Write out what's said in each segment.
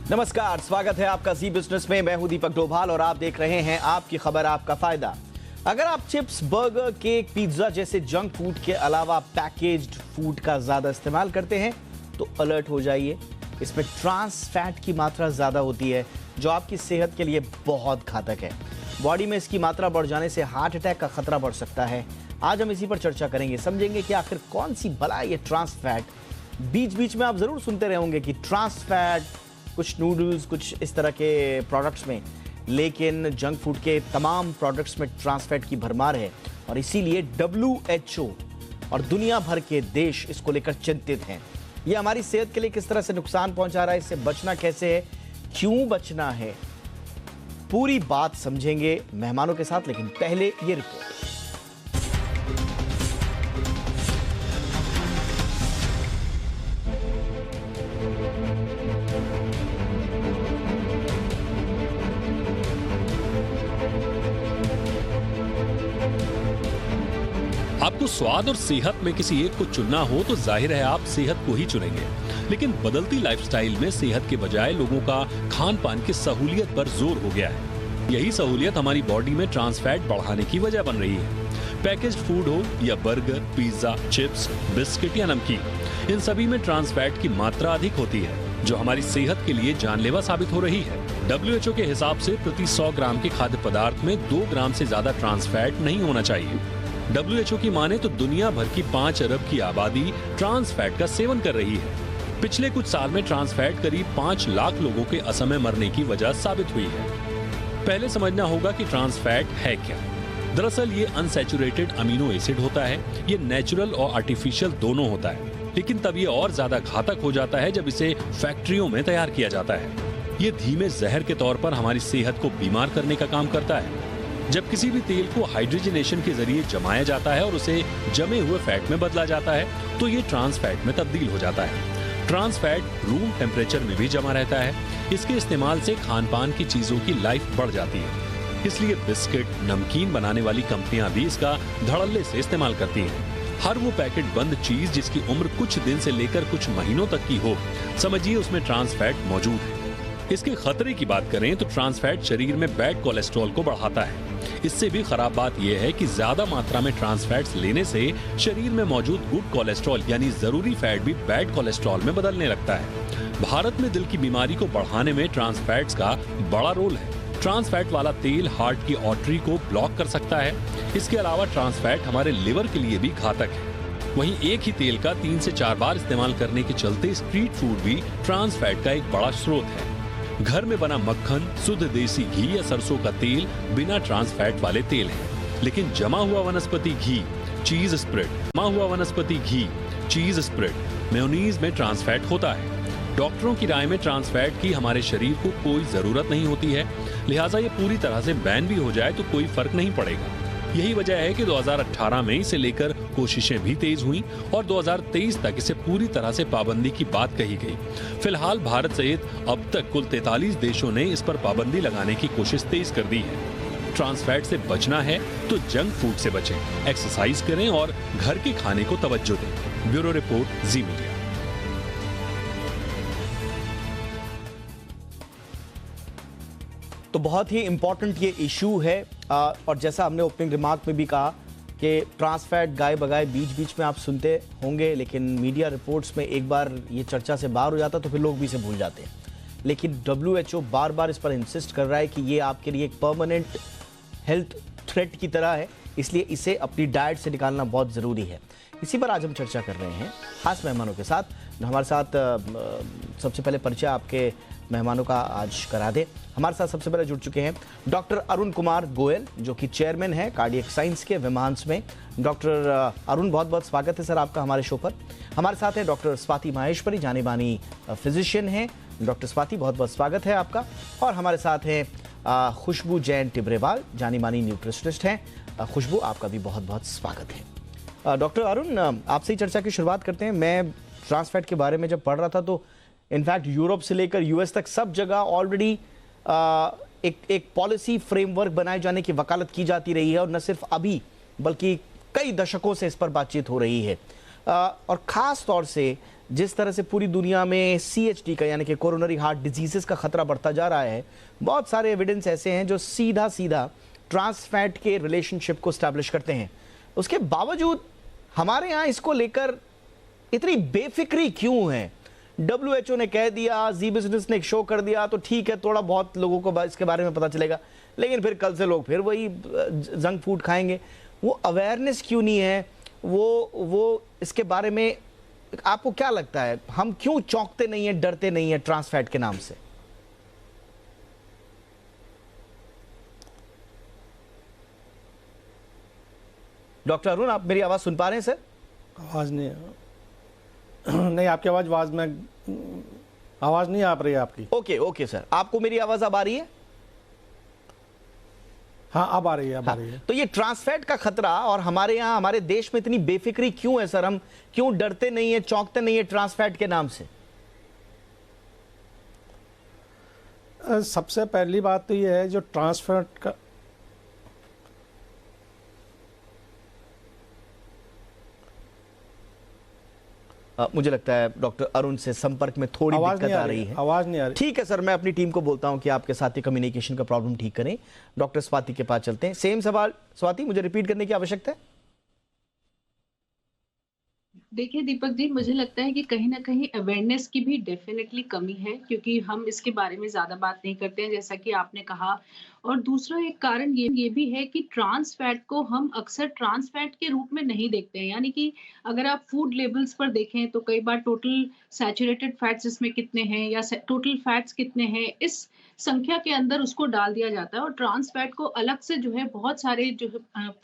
नमस्कार, स्वागत है आपका जी बिजनेस में। मैं हूं दीपक डोभाल और आप देख रहे हैं आपकी खबर आपका फायदा। अगर आप चिप्स, बर्गर, केक, पिज्जा जैसे जंक फूड के अलावा पैकेज्ड फूड का ज्यादा इस्तेमाल करते हैं तो अलर्ट हो जाइए। इसमें ट्रांस फैट की मात्रा ज्यादा होती है जो आपकी सेहत के लिए बहुत घातक है। बॉडी में इसकी मात्रा बढ़ जाने से हार्ट अटैक का खतरा बढ़ सकता है। आज हम इसी पर चर्चा करेंगे, समझेंगे कि आखिर कौन सी बला ये ट्रांस फैट। बीच बीच में आप जरूर सुनते रहे होंगे कि ट्रांस फैट, कुछ नूडल्स, कुछ इस तरह के प्रोडक्ट्स में, लेकिन जंक फूड के तमाम प्रोडक्ट्स में ट्रांस फैट की भरमार है और इसीलिए WHO और दुनिया भर के देश इसको लेकर चिंतित हैं। ये हमारी सेहत के लिए किस तरह से नुकसान पहुंचा रहा है, इससे बचना कैसे है, क्यों बचना है, पूरी बात समझेंगे मेहमानों के साथ। लेकिन पहले ये रिपोर्ट। आपको स्वाद और सेहत में किसी एक को चुनना हो तो जाहिर है आप सेहत को ही चुनेंगे। लेकिन बदलती लाइफस्टाइल में सेहत के बजाय लोगों का खान पान की सहूलियत पर जोर हो गया है। यही सहूलियत हमारी बॉडी में ट्रांस फैट बढ़ाने की वजह बन रही है। पैकेज्ड फूड हो या बर्गर, पिज्जा, चिप्स, बिस्किट या नमकीन, इन सभी में ट्रांस फैट की मात्रा अधिक होती है जो हमारी सेहत के लिए जानलेवा साबित हो रही है। WHO के हिसाब से प्रति 100 ग्राम के खाद्य पदार्थ में 2 ग्राम से ज्यादा ट्रांस फैट नहीं होना चाहिए। WHO की माने तो दुनिया भर की 5 अरब की आबादी ट्रांस फैट का सेवन कर रही है। पिछले कुछ साल में ट्रांस फैट करीब 5 लाख लोगों के असमय मरने की वजह साबित हुई है। पहले समझना होगा कि ट्रांस फैट है क्या। दरअसल ये अनसैचुरेटेड अमीनो एसिड होता है। ये नेचुरल और आर्टिफिशियल दोनों होता है, लेकिन तब ये और ज्यादा घातक हो जाता है जब इसे फैक्ट्रियों में तैयार किया जाता है। ये धीमे जहर के तौर पर हमारी सेहत को बीमार करने का काम करता है। जब किसी भी तेल को हाइड्रोजनेशन के जरिए जमाया जाता है और उसे जमे हुए फैट में बदला जाता है तो ये ट्रांस फैट में तब्दील हो जाता है। ट्रांस फैट रूम टेम्परेचर में भी जमा रहता है। इसके इस्तेमाल से खान पान की चीजों की लाइफ बढ़ जाती है। इसलिए बिस्किट, नमकीन बनाने वाली कंपनियां भी इसका धड़ल्ले से इस्तेमाल करती हैं। हर वो पैकेट बंद चीज जिसकी उम्र कुछ दिन से लेकर कुछ महीनों तक की हो, समझिए उसमें ट्रांस फैट मौजूद है। इसके खतरे की बात करें तो ट्रांस फैट शरीर में बैड कोलेस्ट्रॉल को बढ़ाता है। इससे भी खराब बात यह है कि ज्यादा मात्रा में ट्रांस फैट्स लेने से शरीर में मौजूद गुड कोलेस्ट्रॉल यानी जरूरी फैट भी बैड कोलेस्ट्रॉल में बदलने लगता है। भारत में दिल की बीमारी को बढ़ाने में ट्रांस फैट्स का बड़ा रोल है। ट्रांस फैट वाला तेल हार्ट की आर्टरी को ब्लॉक कर सकता है। इसके अलावा ट्रांस फैट हमारे लिवर के लिए भी घातक है। वहीं एक ही तेल का 3 से 4 बार इस्तेमाल करने के चलते स्ट्रीट फूड भी ट्रांस फैट का एक बड़ा स्रोत है। घर में बना मक्खन, शुद्ध देसी घी या सरसों का तेल बिना ट्रांस फैट वाले तेल है। लेकिन जमा हुआ वनस्पति घी, चीज स्प्रेड, मेयोनीज में ट्रांस फैट होता है। डॉक्टरों की राय में ट्रांस फैट की हमारे शरीर को कोई जरूरत नहीं होती है, लिहाजा ये पूरी तरह से बैन भी हो जाए तो कोई फर्क नहीं पड़ेगा। यही वजह है कि 2018 में इसे लेकर कोशिशें भी तेज हुई और 2023 तक इसे पूरी तरह से पाबंदी की बात कही गई। फिलहाल भारत सहित अब तक कुल 43 देशों ने इस पर पाबंदी लगाने की कोशिश तेज कर दी है। ट्रांस फैट से बचना है तो जंक फूड से बचें, एक्सरसाइज करें और घर के खाने को तवज्जो दें। ब्यूरो रिपोर्ट, जी मीडिया। तो बहुत ही इंपॉर्टेंट ये इशू है और जैसा हमने ओपनिंग रिमार्क में भी कहा कि ट्रांस फैट गाय बगाए बीच बीच में आप सुनते होंगे, लेकिन मीडिया रिपोर्ट्स में एक बार ये चर्चा से बाहर हो जाता तो फिर लोग भी इसे भूल जाते हैं। लेकिन WHO बार बार इस पर इंसिस्ट कर रहा है कि ये आपके लिए एक परमानेंट हेल्थ थ्रेट की तरह है, इसलिए इसे अपनी डाइट से निकालना बहुत ज़रूरी है। इसी पर आज हम चर्चा कर रहे हैं खास मेहमानों के साथ। हमारे साथ सबसे पहले परिचय आपके मेहमानों का आज करा दे। हमारे साथ सबसे पहले जुड़ चुके हैं डॉक्टर अरुण कुमार गोयल, जो कि चेयरमैन है कार्डियक साइंस के विमांस में। डॉक्टर अरुण, बहुत बहुत स्वागत है सर आपका हमारे शो पर। हमारे साथ है डॉक्टर स्वाति माहेश्वरी, जानी मानी फिजिशियन है। डॉक्टर स्वाति, बहुत बहुत स्वागत है आपका। और हमारे साथ है खुशबू जैन टिब्रेवाल, जानी मानी न्यूट्रिशनिस्ट हैं। खुशबू, आपका भी बहुत बहुत स्वागत है। डॉक्टर अरुण, आपसे ही चर्चा की शुरुआत करते हैं। मैं ट्रांस फैट के बारे में जब पढ़ रहा था तो इनफैक्ट यूरोप से लेकर US तक सब जगह ऑलरेडी एक पॉलिसी फ्रेमवर्क बनाए जाने की वकालत की जाती रही है और न सिर्फ अभी बल्कि कई दशकों से इस पर बातचीत हो रही है। और ख़ास तौर से जिस तरह से पूरी दुनिया में CHD का यानी कि कोरोनरी हार्ट डिजीजेस का खतरा बढ़ता जा रहा है, बहुत सारे एविडेंस ऐसे हैं जो सीधा सीधा ट्रांस फैट के रिलेशनशिप को स्टैब्लिश करते हैं। उसके बावजूद हमारे यहाँ इसको लेकर इतनी बेफिक्री क्यों है? WHO ने कह दिया, जी बिजनेस ने एक शो कर दिया, तो ठीक है, थोड़ा बहुत लोगों को इसके बारे में पता चलेगा, लेकिन फिर कल से लोग फिर वही जंक फूड खाएंगे। वो अवेयरनेस क्यों नहीं है? वो इसके बारे में आपको क्या लगता है, हम क्यों चौंकते नहीं है, डरते नहीं है ट्रांस फैट के नाम से? डॉक्टर अरुण, आप मेरी आवाज सुन पा रहे हैं सर? आवाज नहीं नहीं, आपकी आवाज में आवाज नहीं आ रही है आपकी। ओके सर, आपको मेरी आवाज अब आ रही है? हाँ, अब आ रही है, अब आ रही है। तो ये ट्रांस फैट का खतरा और हमारे यहाँ, हमारे देश में इतनी बेफिक्री क्यों है सर? हम क्यों डरते नहीं है, चौंकते नहीं है ट्रांस फैट के नाम से? सबसे पहली बात तो ये है, जो ट्रांस फैट का मुझे लगता है डॉक्टर अरुण से संपर्क में थोड़ी दिक्कत आ रही है। आवाज नहीं आ रही। ठीक है सर, मैं अपनी टीम को बोलता हूं कि आपके साथ ही कम्युनिकेशन का प्रॉब्लम ठीक करें। डॉक्टर स्वाति के पास चलते हैं। सेम सवाल स्वाति, मुझे रिपीट करने की आवश्यकता है? देखिए दीपक जी, मुझे लगता है कि कहीं ना कहीं अवेयरनेस की भी डेफिनेटली कमी है, क्योंकि हम इसके बारे में ज्यादा बात नहीं करते हैं, जैसा कि आपने कहा। और दूसरा एक कारण ये भी है कि ट्रांस फैट को हम अक्सर ट्रांस फैट के रूप में नहीं देखते हैं। यानी कि अगर आप फूड लेबल्स पर देखें तो कई बार टोटल सैचुरेटेड फैट्स इसमें कितने हैं या टोटल फैट्स कितने हैं, इस संख्या के अंदर उसको डाल दिया जाता है, और ट्रांस फैट को अलग से जो है बहुत सारे जो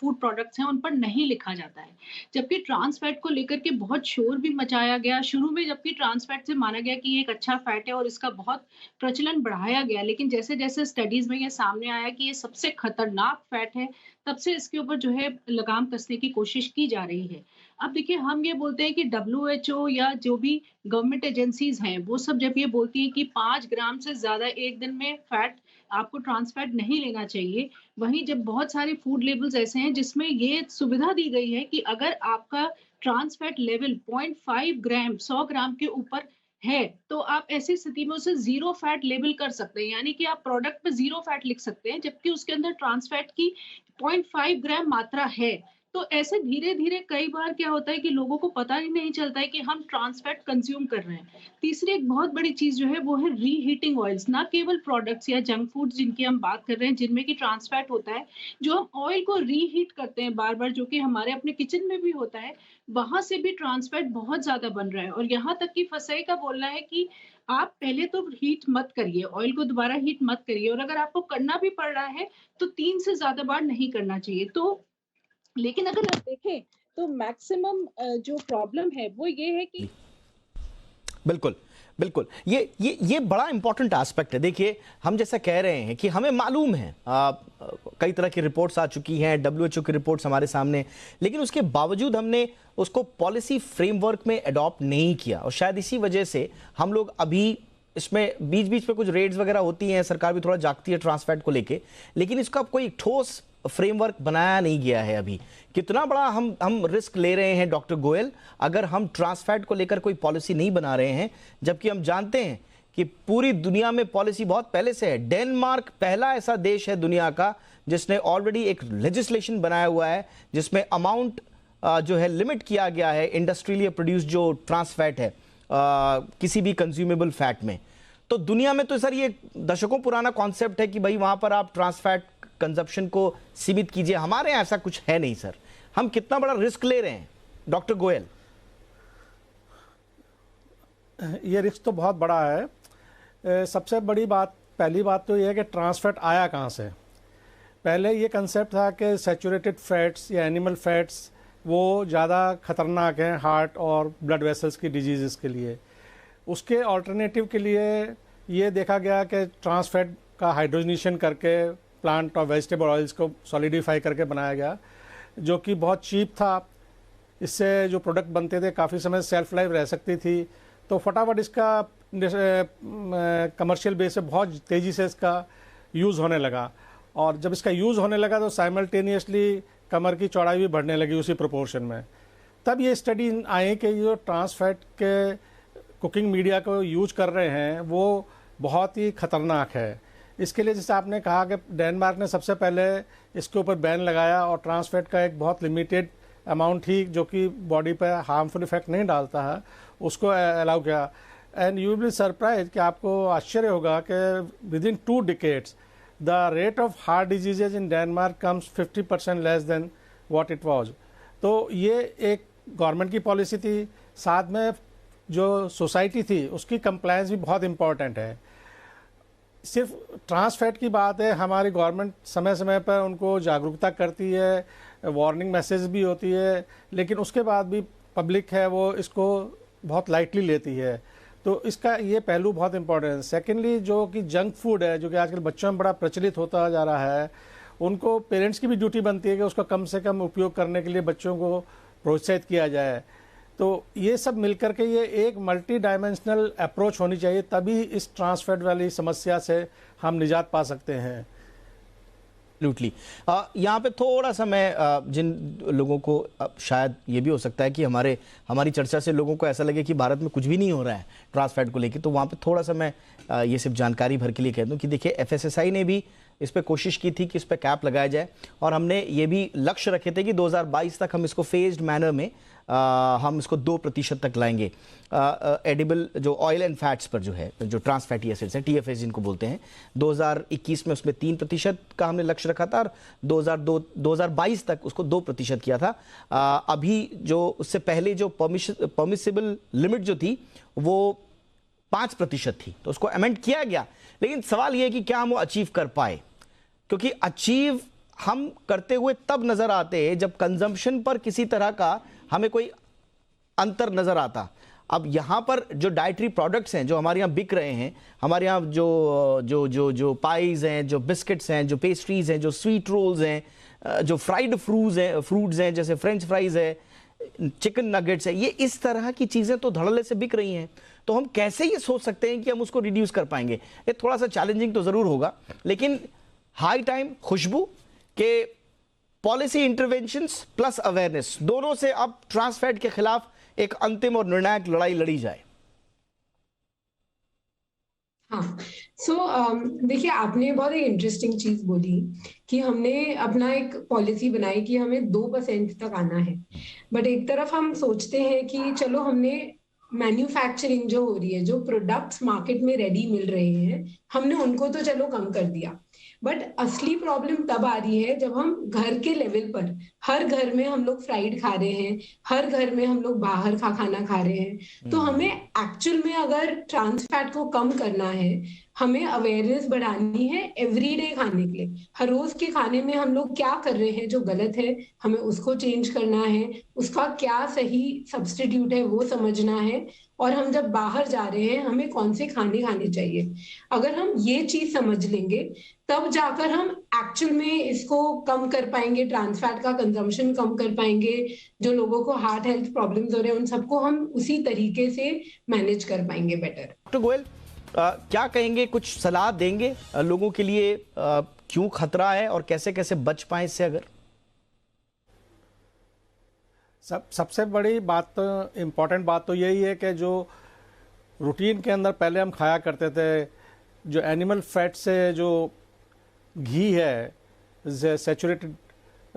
फूड प्रोडक्ट्स हैं उन पर नहीं लिखा जाता है। जबकि ट्रांस फैट को लेकर के बहुत शोर भी मचाया गया शुरू में, जबकि ट्रांस फैट से माना गया कि ये एक अच्छा फैट है और इसका बहुत प्रचलन बढ़ाया गया। लेकिन जैसे जैसे स्टडीज में ये सामने आया कि ये सबसे खतरनाक फैट है, तब से इसके ऊपर जो है लगाम कसने की कोशिश की जा रही है। अब देखिए, हम ये बोलते हैं कि WHO या जो भी गवर्नमेंट एजेंसीज हैं वो सब जब ये बोलती हैं कि 5 ग्राम से ज्यादा एक दिन में फैट, आपको ट्रांस फैट नहीं लेना चाहिए, वहीं जब बहुत सारे फूड लेबल्स ऐसे हैं जिसमें ये सुविधा दी गई है कि अगर आपका ट्रांस फैट लेवल 0.5 ग्राम 100 ग्राम के ऊपर है तो आप ऐसी स्थिति में उसे जीरो फैट लेबल कर सकते हैं, यानी कि आप प्रोडक्ट पे जीरो फैट लिख सकते हैं, जबकि उसके अंदर ट्रांस फैट की 0.5 ग्राम मात्रा है। तो ऐसे धीरे धीरे कई बार क्या होता है कि लोगों को पता ही नहीं चलता है कि हम ट्रांस फैट कंज्यूम कर रहे हैं। तीसरी एक बहुत बड़ी चीज जो है वो है रीहीटिंग ऑयल्स। ना केवल प्रोडक्ट्स या जंक फूड जिनकी हम बात कर रहे हैं जिनमें कि ट्रांस फैट होता है, जो हम ऑयल को रीहीट करते हैं बार बार, जो कि हमारे अपने किचन में भी होता है, वहां से भी ट्रांस फैट बहुत ज्यादा बन रहा है। और यहाँ तक कि फसाई का बोलना है कि आप पहले तो हीट मत करिए, ऑयल को दोबारा हीट मत करिए, और अगर आपको करना भी पड़ रहा है तो 3 से ज्यादा बार नहीं करना चाहिए। तो लेकिन अगर आप देखें तो मैक्सिमम जो प्रॉब्लम है वो ये है कि बिल्कुल बिल्कुल ये बड़ा इंपॉर्टेंट एस्पेक्ट है। देखिए, हम जैसा कह रहे हैं कि हमें मालूम है, कई तरह की रिपोर्ट्स आ चुकी हैं, WHO की रिपोर्ट्स हमारे सामने, लेकिन उसके बावजूद हमने उसको पॉलिसी फ्रेमवर्क में अडॉप्ट नहीं किया, और शायद इसी वजह से हम लोग अभी इसमें बीच बीच में कुछ रेड्स वगैरह होती हैं, सरकार भी थोड़ा जागती है ट्रांस फैट को लेके, लेकिन इसका कोई ठोस फ्रेमवर्क बनाया नहीं गया है अभी। कितना बड़ा हम रिस्क ले रहे हैं डॉक्टर गोयल, अगर हम ट्रांस फैट को लेकर कोई पॉलिसी नहीं बना रहे हैं, जबकि हम जानते हैं कि पूरी दुनिया में पॉलिसी बहुत पहले से है। डेनमार्क पहला ऐसा देश है दुनिया का जिसने ऑलरेडी एक लेजिस्लेशन बनाया हुआ है जिसमें अमाउंट जो है लिमिट किया गया है इंडस्ट्रियली प्रोड्यूस जो ट्रांस फैट है किसी भी कंज्यूमेबल फैट में। तो दुनिया में तो सर ये दशकों पुराना कॉन्सेप्ट है कि भाई वहां पर आप ट्रांस फैट कंजप्शन को सीमित कीजिए। हमारे यहाँ ऐसा कुछ है नहीं सर। हम कितना बड़ा रिस्क ले रहे हैं डॉक्टर गोयल? ये रिस्क तो बहुत बड़ा है। सबसे बड़ी बात, पहली बात तो ये है कि ट्रांस फैट आया कहाँ से। पहले ये कंसेप्ट था कि सैचुरेटेड फैट्स या एनिमल फैट्स वो ज़्यादा खतरनाक हैं हार्ट और ब्लड वेसल्स की डिजीज़ के लिए। उसके ऑल्टरनेटिव के लिए ये देखा गया कि ट्रांस फैट का हाइड्रोजनेशन करके प्लांट और वेजिटेबल ऑयल्स को सॉलिडिफाई करके बनाया गया, जो कि बहुत चीप था। इससे जो प्रोडक्ट बनते थे काफ़ी समय सेल्फ लाइफ रह सकती थी, तो फटाफट इसका कमर्शियल बेस से बहुत तेज़ी से इसका यूज़ होने लगा। और जब इसका यूज़ होने लगा तो साइमल्टेनियसली कमर की चौड़ाई भी बढ़ने लगी उसी प्रोपोर्शन में। तब ये स्टडी आई कि जो ट्रांस फैट के कुकिंग मीडिया को यूज कर रहे हैं वो बहुत ही खतरनाक है। इसके लिए जैसे आपने कहा कि डेनमार्क ने सबसे पहले इसके ऊपर बैन लगाया और ट्रांस फैट का एक बहुत लिमिटेड अमाउंट ही जो कि बॉडी पर हार्मफुल इफेक्ट नहीं डालता है उसको अलाउ किया। And you will be surprise कि आपको आश्चर्य होगा कि with in 2 decades the rate of heart diseases in Denmark comes 50% less than what it was. तो ये एक गवर्नमेंट की पॉलिसी थी, साथ में जो सोसाइटी थी उसकी कंप्लायंस भी बहुत इम्पॉर्टेंट है। सिर्फ ट्रांस फैट की बात है, हमारी गवर्नमेंट समय समय पर उनको जागरूकता करती है, वार्निंग मैसेज भी होती है, लेकिन उसके बाद भी पब्लिक है वो इसको बहुत लाइटली लेती है। तो इसका ये पहलू बहुत इंपॉर्टेंट है। सेकेंडली जो कि जंक फूड है जो कि आजकल बच्चों में बड़ा प्रचलित होता जा रहा है, उनको पेरेंट्स की भी ड्यूटी बनती है कि उसका कम से कम उपयोग करने के लिए बच्चों को प्रोत्साहित किया जाए। तो ये सब मिलकर के ये एक मल्टी डायमेंशनल अप्रोच होनी चाहिए, तभी इस ट्रांस फैट वाली समस्या से हम निजात पा सकते हैं। एब्सोल्युटली। यहाँ पे थोड़ा सा मैं जिन लोगों को शायद ये भी हो सकता है कि हमारी चर्चा से लोगों को ऐसा लगे कि भारत में कुछ भी नहीं हो रहा है ट्रांस फैट को लेकर, तो वहाँ पे थोड़ा सा मैं ये सिर्फ जानकारी भर के लिए कह दूँ कि देखिए FSSAI ने भी इस पे कोशिश की थी कि इस पे कैप लगाया जाए और हमने ये भी लक्ष्य रखे थे कि 2022 तक हम इसको फेज्ड मैनर में हम इसको 2% तक लाएंगे। एडिबल जो ऑयल एंड फैट्स पर जो है, जो ट्रांस फैटी एसिड्स हैं, TFAs जिनको बोलते हैं, 2021 में उसमें 3% का हमने लक्ष्य रखा था और 2022 तक उसको 2% किया था। अभी जो उससे पहले जो परमिसिबल लिमिट जो थी वो 5% थी, तो उसको अमेंड किया गया। लेकिन सवाल ये है कि क्या हम वो अचीव कर पाए, क्योंकि अचीव हम करते हुए तब नजर आते हैं जब कंजम्पशन पर किसी तरह का हमें कोई अंतर नजर आता। अब यहाँ पर जो डाइटरी प्रोडक्ट्स हैं जो हमारे यहाँ बिक रहे हैं, हमारे यहाँ जो जो जो जो पाइज हैं, जो बिस्किट्स हैं, जो पेस्ट्रीज हैं, जो स्वीट रोल्स हैं, जो फ्राइड फ्रूट्स हैं जैसे फ्रेंच फ्राइज है, चिकन नगेट्स है, ये इस तरह की चीज़ें तो धड़ल्ले से बिक रही हैं। तो हम कैसे ये सोच सकते हैं कि हम उसको रिड्यूस कर पाएंगे? ये थोड़ा सा चैलेंजिंग तो ज़रूर होगा, लेकिन हाई टाइम खुशबू के पॉलिसी इंटरवेंशंस प्लस अवेयरनेस दोनों से अब ट्रांस फैट के खिलाफ एक अंतिम और निर्णायक लड़ाई लड़ी जाए। हाँ, देखिए आपने बहुत एक इंटरेस्टिंग चीज बोली कि हमने अपना एक पॉलिसी बनाई कि हमें 2% तक आना है, बट एक तरफ हम सोचते हैं कि चलो हमने मैन्युफैक्चरिंग जो हो रही है, जो प्रोडक्ट्स मार्केट में रेडी मिल रहे हैं, हमने उनको तो चलो कम कर दिया, बट असली प्रॉब्लम तब आ रही है जब हम घर के लेवल पर हर घर में हम लोग फ्राइड खा रहे हैं, हर घर में हम लोग बाहर का खाना खा रहे हैं। तो हमें एक्चुअल में अगर ट्रांस फैट को कम करना है, हमें अवेयरनेस बढ़ानी है एवरीडे खाने के लिए। हर रोज के खाने में हम लोग क्या कर रहे हैं जो गलत है, हमें उसको चेंज करना है, उसका क्या सही सब्स्टिट्यूट है वो समझना है, और हम जब बाहर जा रहे हैं हमें कौन से खाने खाने चाहिए। अगर हम ये चीज समझ लेंगे तब जाकर हम एक्चुअल में इसको कम कर पाएंगे, ट्रांस फैट का कंजम्पशन कम कर पाएंगे। जो लोगों को हार्ट हेल्थ प्रॉब्लम्स हो रहे हैं उन सबको हम उसी तरीके से मैनेज कर पाएंगे बेटर। डॉक्टर गोयल क्या कहेंगे, कुछ सलाह देंगे लोगों के लिए, क्यों खतरा है और कैसे कैसे बच पाए इससे? अगर सबसे बड़ी बात तो इम्पॉर्टेंट बात तो यही है कि जो रूटीन के अंदर पहले हम खाया करते थे, जो एनिमल फैट से जो घी है, सैचुरेटेड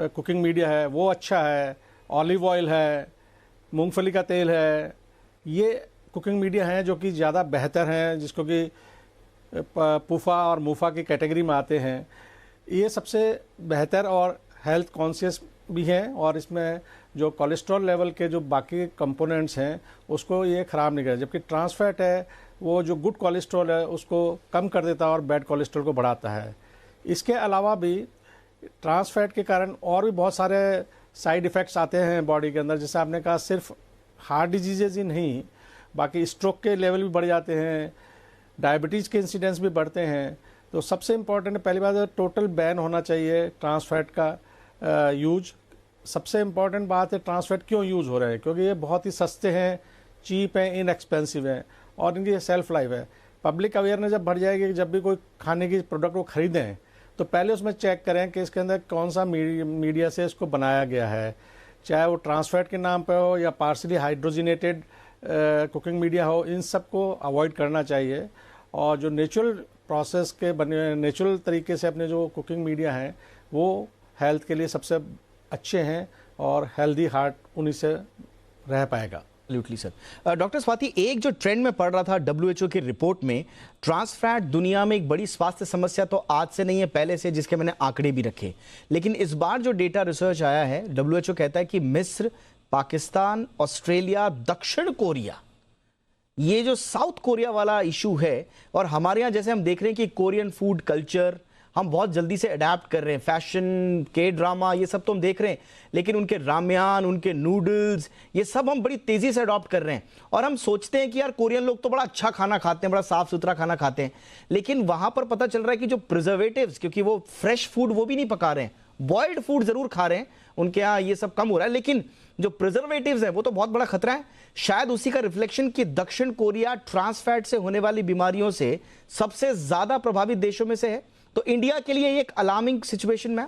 कुकिंग मीडिया है, वो अच्छा है, ऑलिव ऑयल है, मूंगफली का तेल है, ये कुकिंग मीडिया हैं जो कि ज़्यादा बेहतर हैं, जिसको कि पूफा और मूफा की कैटेगरी में आते हैं। ये सबसे बेहतर और हेल्थ कॉन्शियस भी हैं, और इसमें जो कोलेस्ट्रॉल लेवल के जो बाकी कंपोनेंट्स हैं उसको ये ख़राब नहीं करे, जबकि ट्रांस फैट है वो जो गुड कोलेस्ट्रॉल है उसको कम कर देता है और बैड कोलेस्ट्रॉल को बढ़ाता है। इसके अलावा भी ट्रांस फैट के कारण और भी बहुत सारे साइड इफ़ेक्ट्स आते हैं बॉडी के अंदर, जैसे आपने कहा सिर्फ हार्ट डिजीजेज ही नहीं, बाकी स्ट्रोक के लेवल भी बढ़ जाते हैं, डायबिटीज़ के इंसिडेंस भी बढ़ते हैं। तो सबसे इम्पॉर्टेंट पहली बात है टोटल बैन होना चाहिए ट्रांस फैट का यूज। सबसे इम्पॉर्टेंट बात है ट्रांस फैट क्यों यूज़ हो रहे हैं, क्योंकि ये बहुत ही सस्ते हैं, चीप हैं, इनएक्सपेंसिव हैं और इनकी सेल्फ लाइफ है। पब्लिक अवेयरनेस जब बढ़ जाएगी कि जब भी कोई खाने की प्रोडक्ट को ख़रीदें तो पहले उसमें चेक करें कि इसके अंदर कौन सा मीडिया से इसको बनाया गया है, चाहे वो ट्रांस फैट के नाम पे हो या पार्सली हाइड्रोजिनेटेड कुकिंग मीडिया हो, इन सब को अवॉइड करना चाहिए। और जो नेचुरल प्रोसेस के बने, नेचुरल तरीके से अपने जो कुकिंग मीडिया हैं वो हेल्थ के लिए सबसे अच्छे हैं और हेल्दी हार्ट उन्हीं से रह पाएगा। Absolutely sir. डॉक्टर स्वाति, एक जो ट्रेंड में पढ़ रहा था डब्ल्यूएचओ की रिपोर्ट में, ट्रांस फैट दुनिया में एक बड़ी स्वास्थ्य समस्या तो आज से नहीं है, पहले से, जिसके मैंने आंकड़े भी रखे। लेकिन इस बार जो डेटा रिसर्च आया है, डब्ल्यूएचओ कहता है कि मिस्र, पाकिस्तान, ऑस्ट्रेलिया, दक्षिण कोरिया, ये जो साउथ कोरिया वाला इशू है, और हमारे यहाँ जैसे हम देख रहे हैं कि कोरियन फूड कल्चर हम बहुत जल्दी से अडेप्ट कर रहे हैं, फैशन के ड्रामा ये सब तो हम देख रहे हैं, लेकिन उनके राम्यान, उनके नूडल्स, ये सब हम बड़ी तेजी से अडॉप्ट कर रहे हैं। और हम सोचते हैं कि यार कोरियन लोग तो बड़ा अच्छा खाना खाते हैं, बड़ा साफ सुथरा खाना खाते हैं, लेकिन वहां पर पता चल रहा है कि जो प्रिजर्वेटिव्स, क्योंकि वो फ्रेश फूड वो भी नहीं पका रहे हैं, बॉइल्ड फूड जरूर खा रहे हैं, उनके यहाँ ये सब कम हो रहा है, लेकिन जो प्रिजर्वेटिव्स है वो तो बहुत बड़ा खतरा है। शायद उसी का रिफ्लेक्शन कि दक्षिण कोरिया ट्रांस फैट से होने वाली बीमारियों से सबसे ज्यादा प्रभावित देशों में से है। तो इंडिया के लिए ये एक अलार्मिंग सिचुएशन में।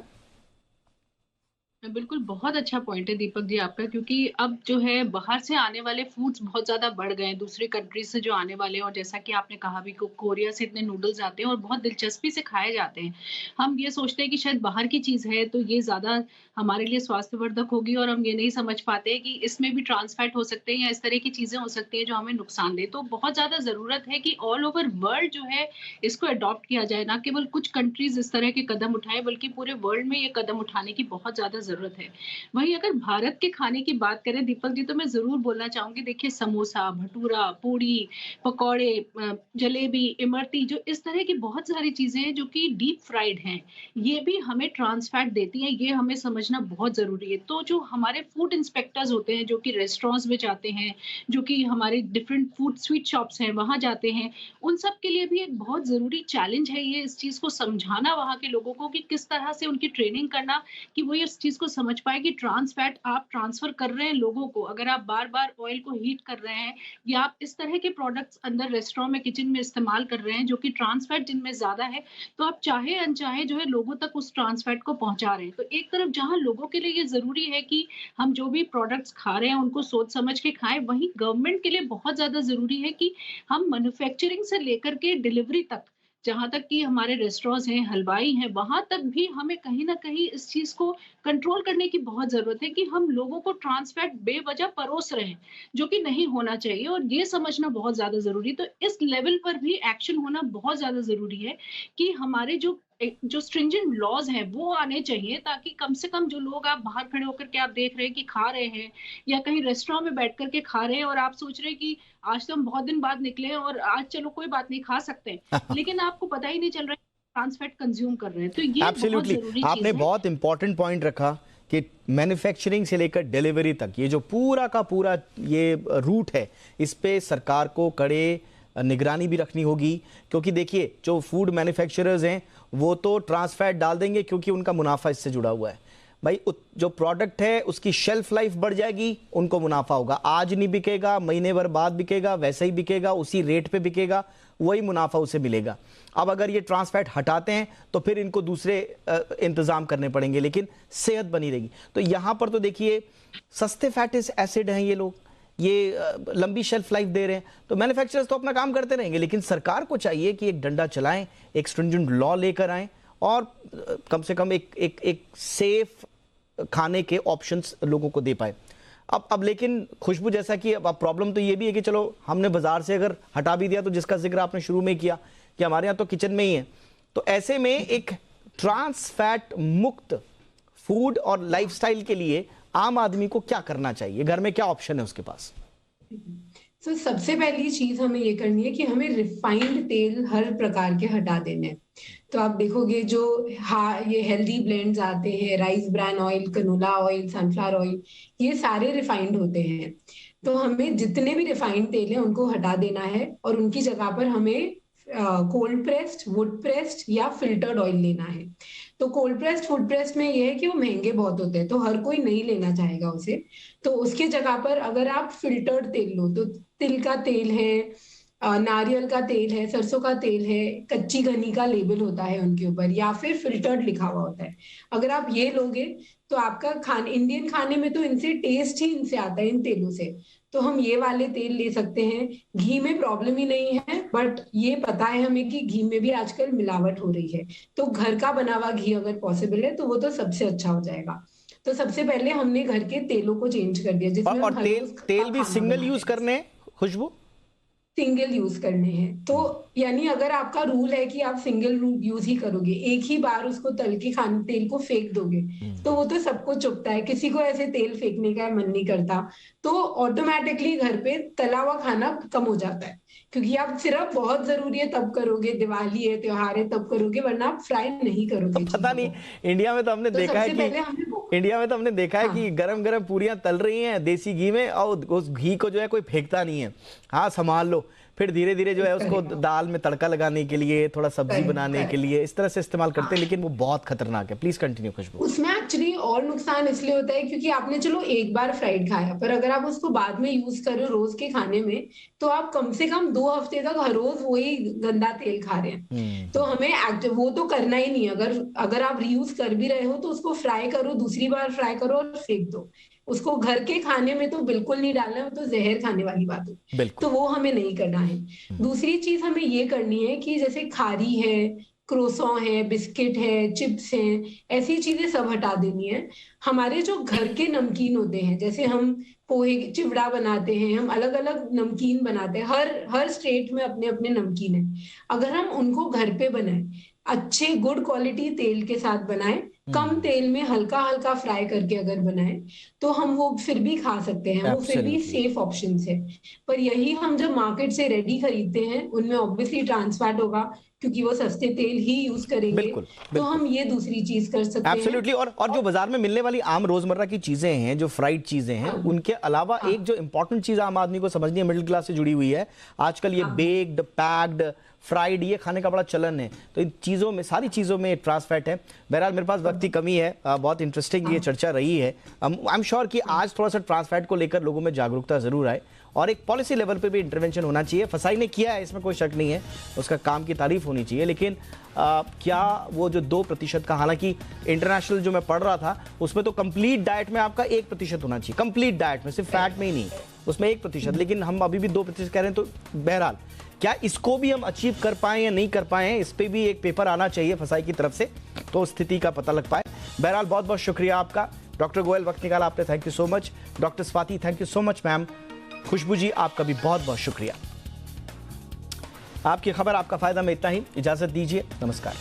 बिल्कुल, बहुत अच्छा पॉइंट है दीपक जी आपका, क्योंकि अब जो है बाहर से आने वाले फूड्स बहुत ज़्यादा बढ़ गए हैं, दूसरी कंट्रीज से जो आने वाले हैं, और जैसा कि आपने कहा भी कोरिया से इतने नूडल्स आते हैं और बहुत दिलचस्पी से खाए जाते हैं। हम ये सोचते हैं कि शायद बाहर की चीज़ है तो ये ज़्यादा हमारे लिए स्वास्थ्यवर्धक होगी, और हम ये नहीं समझ पाते हैं कि इसमें भी ट्रांस फैट हो सकते हैं या इस तरह की चीज़ें हो सकती हैं जो हमें नुकसान दे। तो बहुत ज़्यादा ज़रूरत है कि ऑल ओवर वर्ल्ड जो है इसको अडॉप्ट किया जाए, ना केवल कुछ कंट्रीज इस तरह के कदम उठाए, बल्कि पूरे वर्ल्ड में ये कदम उठाने की बहुत ज़्यादा ज़रूरत है। वहीं अगर भारत के खाने की बात करें दीपक जी, तो मैं जरूर बोलना चाहूंगी, देखिए समोसा, भटूरा, पूड़ी, पकौड़े, जलेबी, इमरती, जो इस तरह की बहुत सारी चीजें हैं जो कि डीप फ्राइड हैं, ये भी हमें ट्रांस फैट देती हैं, ये हमें समझना बहुत जरूरी है। तो जो हमारे फूड इंस्पेक्टर्स होते हैं, जो कि रेस्टोरेंट्स में जाते हैं, जो कि हमारे डिफरेंट फूड स्वीट शॉप्स हैं वहां जाते हैं, उन सब के लिए भी एक बहुत जरूरी चैलेंज है ये, इस चीज को समझाना वहां के लोगों को, कि किस तरह से उनकी ट्रेनिंग करना कि वो इस चीज को समझ पाए कि ट्रांस फैट आप ट्रांसफर कर रहे हैं लोगों को, अगर आप बार बार ऑयल को हीट कर रहे हैं या आप इस तरह के प्रोडक्ट्स अंदर रेस्टोरेंट में, किचन में इस्तेमाल कर रहे हैं जो कि ट्रांस फैट जिनमें ज्यादा है, तो आप चाहे अनचाहे जो है लोगों तक उस ट्रांस फैट को पहुंचा रहे हैं। तो एक तरफ जहां लोगों के लिए ये जरूरी है कि हम जो भी प्रोडक्ट्स खा रहे हैं उनको सोच समझ के खाएं, वहीं गवर्नमेंट के लिए बहुत ज्यादा जरूरी है कि हम मैन्युफैक्चरिंग से लेकर के डिलीवरी तक, जहाँ तक कि हमारे रेस्टोरेंट्स हैं, हलवाई हैं, वहां तक भी हमें कहीं ना कहीं इस चीज को कंट्रोल करने की बहुत जरूरत है कि हम लोगों को ट्रांस फैट बेवजह परोस रहे हैं, जो कि नहीं होना चाहिए, और ये समझना बहुत ज्यादा जरूरी है। तो इस लेवल पर भी एक्शन होना बहुत ज्यादा जरूरी है कि हमारे जो स्ट्रिंजेंट लॉज हैं वो आने चाहिए, ताकि कम से कम जो लोग आप बाहर खड़े होकर के आप देख रहे हैं कि खा रहे हैं, या कहीं रेस्टोरेंट में बैठ करके खा रहे हैं और आप सोच रहे हैं कि आज तो हम बहुत दिन बाद निकले हैं और आज चलो कोई बात नहीं खा सकते हैं, लेकिन आपको पता ही नहीं चल रहा है ट्रांस फैट कंज्यूम कर रहे हैं। तो ये बहुत जरूरी चीज है। आपने बहुत इंपॉर्टेंट पॉइंट रखा कि मैन्युफैक्चरिंग से लेकर डिलीवरी तक ये जो पूरा का पूरा ये रूट है, इस पे सरकार को कड़े निगरानी भी रखनी होगी, क्योंकि देखिए जो फूड मैन्युफैक्चरर्स हैं वो तो ट्रांस फैट डाल देंगे क्योंकि उनका मुनाफा इससे जुड़ा हुआ है। भाई जो प्रोडक्ट है उसकी शेल्फ लाइफ बढ़ जाएगी, उनको मुनाफा होगा, आज नहीं बिकेगा, महीने भर बाद बिकेगा, वैसे ही बिकेगा, उसी रेट पे बिकेगा, वही मुनाफा उसे मिलेगा। अब अगर ये ट्रांस फैट हटाते हैं तो फिर इनको दूसरे इंतजाम करने पड़ेंगे, लेकिन सेहत बनी रहेगी। तो यहां पर तो देखिए सस्ते फैटी एसिड हैं ये लोग, ये लंबी शेल्फ लाइफ दे रहे हैं, तो मैन्युफैक्चरर्स तो अपना काम करते रहेंगे, लेकिन सरकार को चाहिए कि एक डंडा चलाएं, एक स्ट्रिंजेंट लॉ लेकर आएं और कम से कम एक सेफ खाने के ऑप्शंस लोगों को दे पाए। अब लेकिन खुशबू, जैसा कि अब प्रॉब्लम तो ये भी है कि चलो हमने बाजार से अगर हटा भी दिया, तो जिसका जिक्र आपने शुरू में किया कि हमारे यहाँ तो किचन में ही है, तो ऐसे में एक ट्रांस फैट मुक्त फूड और लाइफस्टाइल के लिए आम आदमी को क्या करना चाहिए, घर में क्या ऑप्शन है उसके पास? तो सबसे पहली चीज हमें ये करनी है कि हमें रिफाइंड तेल हर प्रकार के हटा देने हैं। तो आप देखोगे जो ये हेल्दी ब्लेंड्स आते हैं, rice bran oil, canola oil, sunflower oil, ये सारे रिफाइंड होते हैं। तो हमें जितने भी रिफाइंड तेल हैं उनको हटा देना है और उनकी जगह पर हमें कोल्ड प्रेस्ड, वुड प्रेस्ड या फिल्टर्ड ऑयल लेना है। तो कोल्ड प्रेस्ड, वुड प्रेस्ड में ये है कि वो महंगे बहुत होते हैं, तो हर कोई नहीं लेना चाहेगा उसे। तो उसके जगह पर अगर आप फिल्टर्ड तेल लो, तो तिल का तेल है, नारियल का तेल है, सरसों का तेल है, कच्ची घनी का लेबल होता है उनके ऊपर, या फिर फिल्टर्ड लिखा हुआ होता है। अगर आप ये लोगे तो आपका इंडियन खाने में तो इनसे टेस्ट ही इनसे आता है, इन तेलों से। तो हम ये वाले तेल ले सकते हैं। घी में प्रॉब्लम ही नहीं है, बट ये पता है हमें कि घी में भी आजकल मिलावट हो रही है, तो घर का बना हुआ घी अगर पॉसिबल है तो वो तो सबसे अच्छा हो जाएगा। तो सबसे पहले हमने घर के तेलों को चेंज कर दिया, जिसमें और तेल भी सिंगल यूज करने हैं खुशबू? सिंगल यूज करने हैं। तो यानी अगर आपका रूल है कि आप सिंगल यूज ही करोगे, एक ही बार उसको तल के खाने तेल को फेंक दोगे, तो वो तो सबको चुभता है, किसी को ऐसे तेल फेंकने का मन नहीं करता। तो ऑटोमेटिकली घर पे तला हुआ खाना कम हो जाता है, क्योंकि आप सिर्फ बहुत जरूरी है तब करोगे, दिवाली है, त्योहार है तब करोगे, वरना आप फ्राई नहीं करोगे। पता नहीं, इंडिया में तो हमने देखा है कि गरम गरम पूरियां तल रही हैं देसी घी में, और उस घी को जो है कोई फेंकता नहीं है। हाँ, संभाल लो, फिर धीरे धीरे जो है उसको दाल में तड़का लगाने के लिए, थोड़ा सब्जी बनाने के लिए इस तरह से इस्तेमाल करते हैं, लेकिन वो बहुत खतरनाक है। प्लीज कंटिन्यू खुशबू। उसमें एक्चुअली और नुकसान इसलिए होता है क्योंकि आपने चलो एक बार फ्राइड खाया, पर अगर आप उसको बाद में यूज करो रोज के खाने में, तो आप कम से कम 2 हफ्ते तक हर रोज वही गंदा तेल खा रहे हैं। तो हमें वो तो करना ही नहीं। अगर आप रीयूज कर भी रहे हो तो उसको फ्राई करो, दूसरी बार फ्राई करो और फेंक दो। उसको घर के खाने में तो बिल्कुल नहीं डालना है, वो तो जहर खाने वाली बात है, तो वो हमें नहीं करना है। दूसरी चीज हमें ये करनी है कि जैसे खारी है, क्रोसॉन है, बिस्किट है, चिप्स हैं, ऐसी चीजें सब हटा देनी है। हमारे जो घर के नमकीन होते हैं, जैसे हम पोहे चिवड़ा बनाते हैं, हम अलग अलग नमकीन बनाते हैं, हर स्टेट में अपने अपने नमकीन है। अगर हम उनको घर पे बनाएं, अच्छे गुड क्वालिटी तेल के साथ बनाएं, कम तेल में हल्का हल्का फ्राई करके अगर बनाएं, तो हम वो फिर भी खा सकते हैं, वो फिर भी सेफ ऑप्शंस है। पर यही हम जब मार्केट से रेडी खरीदते हैं, उनमें ऑब्वियसली ट्रांस फैट होगा, क्योंकि वो सस्ते तेल ही यूज करेंगे। तो हम ये दूसरी चीज कर सकते हैं। एब्सोल्युटली। और जो बाजार में मिलने वाली आम रोजमर्रा की चीजें हैं, जो फ्राइड चीजें हैं, उनके अलावा एक जो इंपॉर्टेंट चीज आम आदमी को समझनी है, मिडिल क्लास से जुड़ी हुई है, आजकल ये बेक्ड, पैक्ड, फ्राइड ये खाने का बड़ा चलन है। तो इन चीज़ों में, सारी चीज़ों में ट्रांस फैट है। बहरहाल मेरे पास वक्त की कमी है, बहुत इंटरेस्टिंग ये चर्चा रही है। आई एम श्योर कि आज थोड़ा सा ट्रांस फैट को लेकर लोगों में जागरूकता जरूर आए, और एक पॉलिसी लेवल पे भी इंटरवेंशन होना चाहिए। फसाई ने किया है, इसमें कोई शक नहीं है, उसका काम की तारीफ होनी चाहिए, लेकिन क्या वो जो 2% का, हालांकि इंटरनेशनल जो मैं पढ़ रहा था उसमें तो कंप्लीट डाइट में आपका 1% होना चाहिए, कंप्लीट डाइट में, सिर्फ फैट में ही नहीं, उसमें 1%, लेकिन हम अभी भी 2% कह रहे हैं। तो बहरहाल क्या इसको भी हम अचीव कर पाए या नहीं कर पाए हैं, इस पे भी एक पेपर आना चाहिए फसाई की तरफ से, तो स्थिति का पता लग पाए। बहरहाल बहुत बहुत शुक्रिया आपका डॉक्टर गोयल, वक्त निकाला आपने, thank you so much. Doctor Swati, thank you so much ma'am. Khushbu ji, आपका भी बहुत बहुत शुक्रिया। आपकी खबर, आपका फायदा में इतना ही, इजाजत दीजिए, नमस्कार।